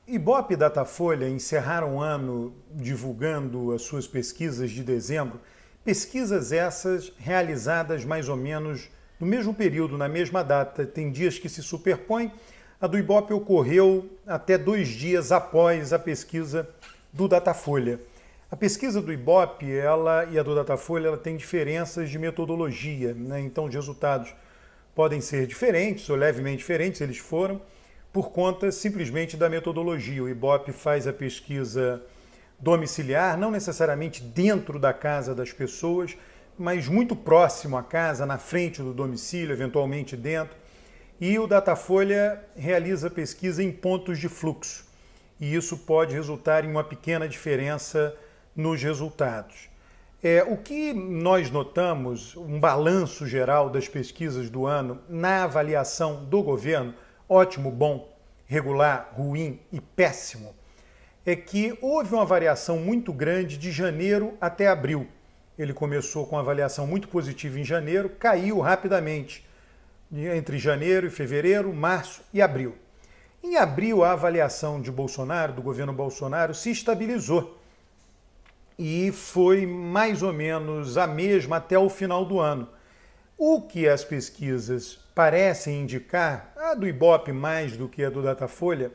Ibope e Datafolha encerraram o ano divulgando as suas pesquisas de dezembro, pesquisas essas realizadas mais ou menos no mesmo período, na mesma data. Tem dias que se superpõem. A do Ibope ocorreu até 2 dias após a pesquisa do Datafolha. A pesquisa do Ibope e a do Datafolha ela tem diferenças de metodologia, né? Então os resultados podem ser diferentes ou levemente diferentes, eles foram, por conta simplesmente da metodologia. O Ibope faz a pesquisa domiciliar, não necessariamente dentro da casa das pessoas, mas muito próximo à casa, na frente do domicílio, eventualmente dentro. E o Datafolha realiza pesquisa em pontos de fluxo. E isso pode resultar em uma pequena diferença nos resultados. O que nós notamos, um balanço geral das pesquisas do ano na avaliação do governo, ótimo, bom, regular, ruim e péssimo, é que houve uma variação muito grande de janeiro até abril. Ele começou com uma avaliação muito positiva em janeiro, caiu rapidamente entre janeiro e fevereiro, março e abril. Em abril, a avaliação de Bolsonaro, do governo Bolsonaro, se estabilizou e foi mais ou menos a mesma até o final do ano. O que as pesquisas parecem indicar, a do Ibope mais do que a do Datafolha,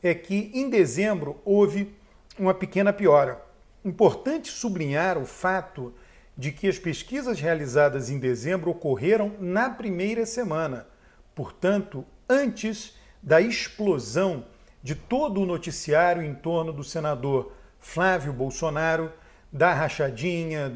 é que em dezembro houve uma pequena piora. Importante sublinhar o fato de que as pesquisas realizadas em dezembro ocorreram na primeira semana, portanto, antes da explosão de todo o noticiário em torno do senador Flávio Bolsonaro, da rachadinha,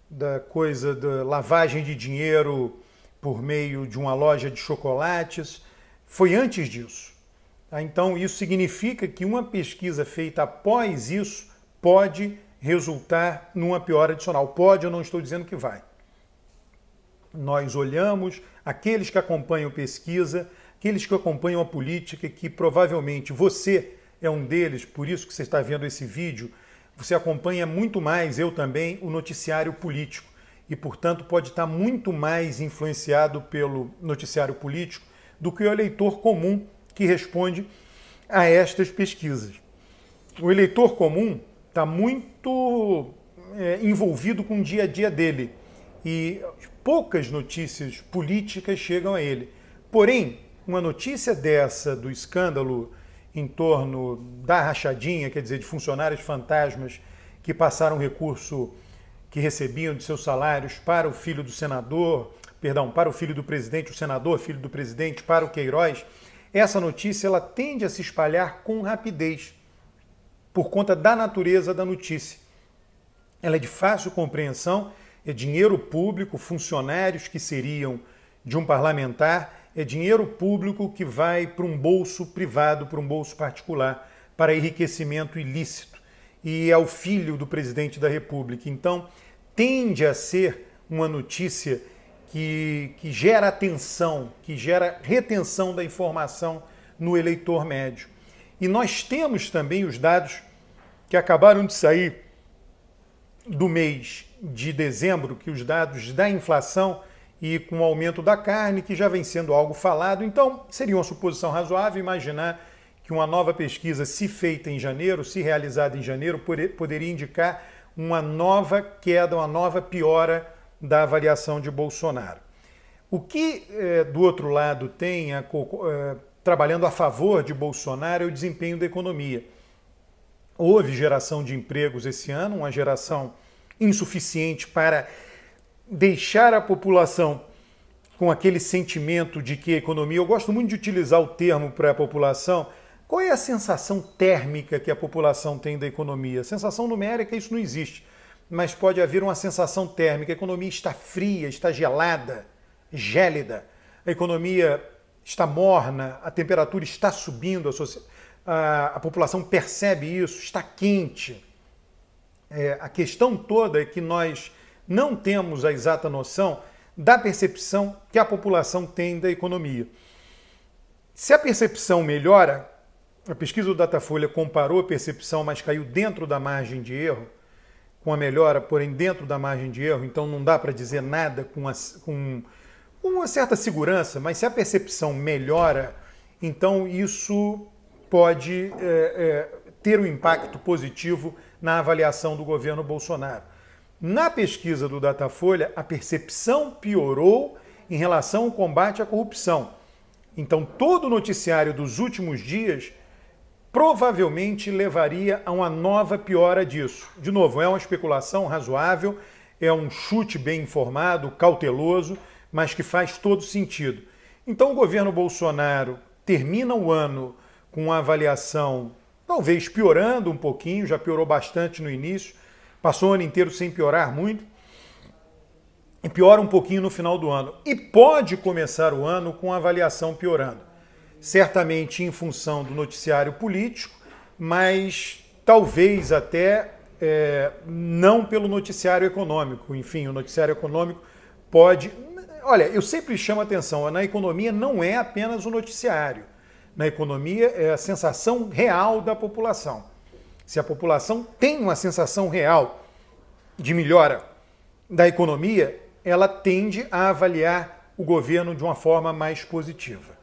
da coisa da lavagem de dinheiro por meio de uma loja de chocolates. Foi antes disso. Então, isso significa que uma pesquisa feita após isso pode resultar numa piora adicional. Pode, eu não estou dizendo que vai. Nós olhamos aqueles que acompanham pesquisa, aqueles que acompanham a política, que provavelmente você é um deles, por isso que você está vendo esse vídeo, você acompanha muito mais, eu também, o noticiário político e, portanto, pode estar muito mais influenciado pelo noticiário político do que o eleitor comum que responde a estas pesquisas. O eleitor comum está muito envolvido com o dia a dia dele e poucas notícias políticas chegam a ele. Porém, uma notícia dessa do escândalo em torno da rachadinha, quer dizer, de funcionários fantasmas que passaram recurso que recebiam de seus salários para o filho do senador, perdão, para o filho do presidente, o senador, filho do presidente, para o Queiroz, essa notícia ela tende a se espalhar com rapidez, por conta da natureza da notícia. Ela é de fácil compreensão, é dinheiro público, funcionários que seriam de um parlamentar, é dinheiro público que vai para um bolso privado, para um bolso particular, para enriquecimento ilícito. E é o filho do presidente da República. Então, tende a ser uma notícia que gera atenção, que gera retenção da informação no eleitor médio. E nós temos também os dados que acabaram de sair do mês de dezembro, que os dados da inflação e com o aumento da carne, que já vem sendo algo falado. Então, seria uma suposição razoável imaginar que uma nova pesquisa, se feita em janeiro, se realizada em janeiro, poderia indicar uma nova queda, uma nova piora da avaliação de Bolsonaro. O que, do outro lado, tem trabalhando a favor de Bolsonaro é o desempenho da economia. Houve geração de empregos esse ano, uma geração insuficiente para deixar a população com aquele sentimento de que a economia... Eu gosto muito de utilizar o termo para a população. Qual é a sensação térmica que a população tem da economia? Sensação numérica, isso não existe, mas pode haver uma sensação térmica. A economia está fria, está gelada, gélida. A economia está morna, a temperatura está subindo, a população percebe isso, está quente. A questão toda é que nós não temos a exata noção da percepção que a população tem da economia. Se a percepção melhora, a pesquisa do Datafolha comparou a percepção, mas caiu dentro da margem de erro, com a melhora, porém dentro da margem de erro, então não dá para dizer nada com uma certa segurança, mas se a percepção melhora, então isso pode ter um impacto positivo na avaliação do governo Bolsonaro. Na pesquisa do Datafolha, a percepção piorou em relação ao combate à corrupção. Então, todo o noticiário dos últimos dias provavelmente levaria a uma nova piora disso. De novo, é uma especulação razoável, é um chute bem informado, cauteloso, mas que faz todo sentido. Então, o governo Bolsonaro termina o ano com uma avaliação talvez piorando um pouquinho, já piorou bastante no início, passou o ano inteiro sem piorar muito, e piora um pouquinho no final do ano. E pode começar o ano com a avaliação piorando. Certamente em função do noticiário político, mas talvez até não pelo noticiário econômico. Enfim, o noticiário econômico pode... Olha, eu sempre chamo a atenção, na economia não é apenas o noticiário. Na economia é a sensação real da população. Se a população tem uma sensação real de melhora da economia, ela tende a avaliar o governo de uma forma mais positiva.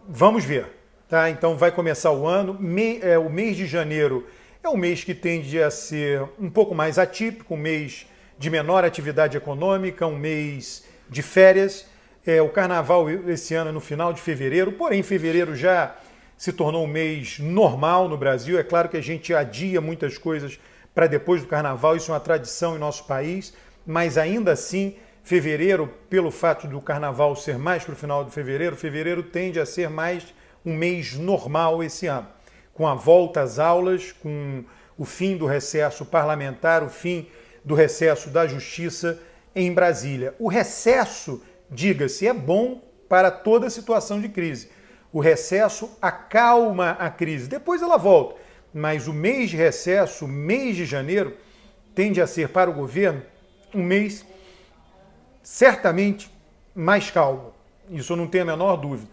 Vamos ver, tá? Então vai começar o ano, o mês de janeiro é um mês que tende a ser um pouco mais atípico, um mês de menor atividade econômica, um mês de férias. O carnaval esse ano é no final de fevereiro, porém fevereiro já se tornou um mês normal no Brasil. É claro que a gente adia muitas coisas para depois do carnaval, isso é uma tradição em nosso país, mas ainda assim, fevereiro, pelo fato do carnaval ser mais para o final de fevereiro, fevereiro tende a ser mais um mês normal esse ano, com a volta às aulas, com o fim do recesso parlamentar, o fim do recesso da Justiça em Brasília. O recesso, diga-se, é bom para toda situação de crise. O recesso acalma a crise, depois ela volta. Mas o mês de recesso, o mês de janeiro, tende a ser para o governo um mês certamente mais calmo. Isso eu não tenho a menor dúvida.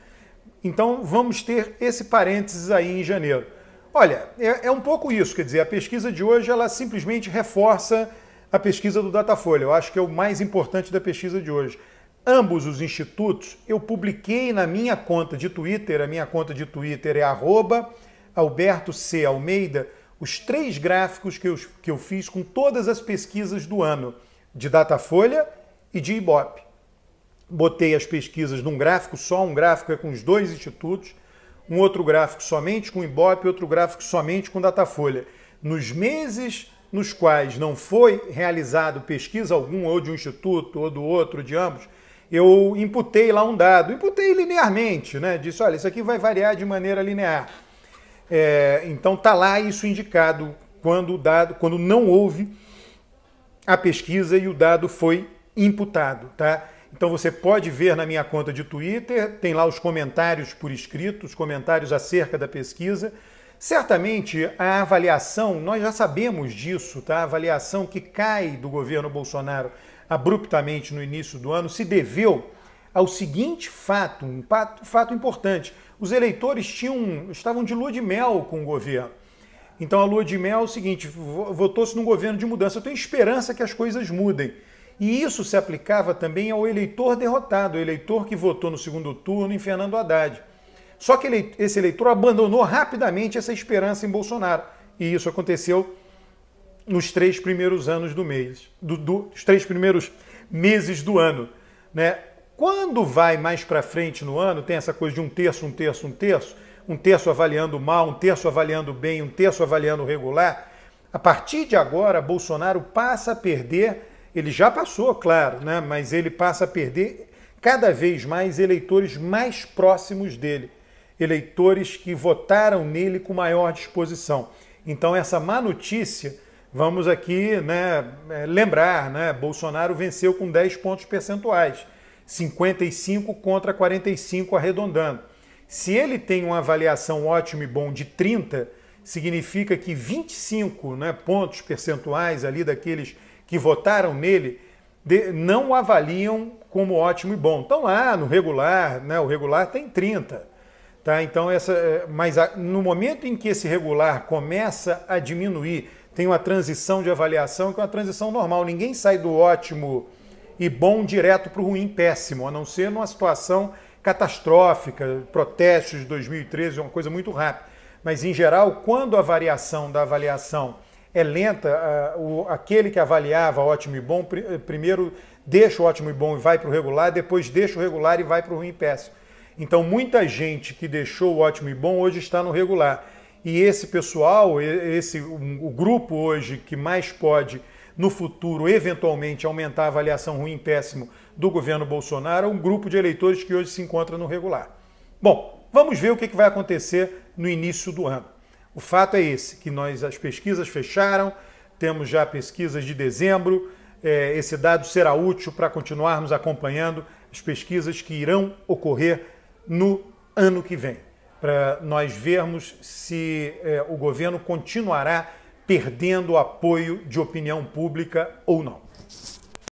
Então vamos ter esse parênteses aí em janeiro. Olha, é um pouco isso, quer dizer, a pesquisa de hoje ela simplesmente reforça a pesquisa do Datafolha. Eu acho que é o mais importante da pesquisa de hoje. Ambos os institutos eu publiquei na minha conta de Twitter, a minha conta de Twitter é @AlbertoCAlmeida, os 3 gráficos que eu fiz com todas as pesquisas do ano, de Datafolha e de Ibope. Botei as pesquisas num gráfico só, um gráfico é com os 2 institutos, um outro gráfico somente com Ibope, outro gráfico somente com Datafolha. Nos meses nos quais não foi realizado pesquisa alguma, ou de um instituto, ou do outro, de ambos, eu imputei lá um dado, imputei linearmente, né? Disse, olha, isso aqui vai variar de maneira linear. Então está lá isso indicado quando não houve a pesquisa e o dado foi imputado, tá? Então você pode ver na minha conta de Twitter, tem lá os comentários por escrito, os comentários acerca da pesquisa. Certamente a avaliação, nós já sabemos disso, tá? A avaliação que cai do governo Bolsonaro abruptamente no início do ano se deveu ao seguinte fato, um fato importante. Os eleitores estavam de lua de mel com o governo. Então a lua de mel é o seguinte, votou-se num governo de mudança. Eu tenho esperança que as coisas mudem. E isso se aplicava também ao eleitor derrotado, o eleitor que votou no segundo turno em Fernando Haddad. Só que esse eleitor abandonou rapidamente essa esperança em Bolsonaro. E isso aconteceu nos 3 primeiros anos do mês, os 3 primeiros meses do ano, né? Quando vai mais para frente no ano, tem essa coisa de um terço avaliando mal, um terço avaliando bem, um terço avaliando regular. A partir de agora, Bolsonaro passa a perder, ele já passou, claro, né? Mas ele passa a perder cada vez mais eleitores mais próximos dele, eleitores que votaram nele com maior disposição. Então essa má notícia, vamos aqui, né, lembrar, né? Bolsonaro venceu com 10 pontos percentuais, 55 contra 45 arredondando. Se ele tem uma avaliação ótimo e bom de 30, significa que 25, né, pontos percentuais ali daqueles que votaram nele não o avaliam como ótimo e bom. Estão lá no regular, né, o regular tem 30. Tá? Então mas no momento em que esse regular começa a diminuir, tem uma transição de avaliação que é uma transição normal. Ninguém sai do ótimo e bom direto para o ruim péssimo, a não ser numa situação catastrófica, protestos de 2013, é uma coisa muito rápida. Mas, em geral, quando a variação da avaliação é lenta, aquele que avaliava ótimo e bom, primeiro deixa o ótimo e bom e vai para o regular, depois deixa o regular e vai para o ruim e péssimo. Então, muita gente que deixou o ótimo e bom hoje está no regular. E esse pessoal, o grupo hoje que mais pode, no futuro, eventualmente, aumentar a avaliação ruim e péssimo do governo Bolsonaro, é um grupo de eleitores que hoje se encontra no regular. Bom, vamos ver o que vai acontecer no início do ano. O fato é esse, que as pesquisas fecharam, temos já pesquisas de dezembro, esse dado será útil para continuarmos acompanhando as pesquisas que irão ocorrer no ano que vem, para nós vermos se o governo continuará perdendo o apoio de opinião pública ou não.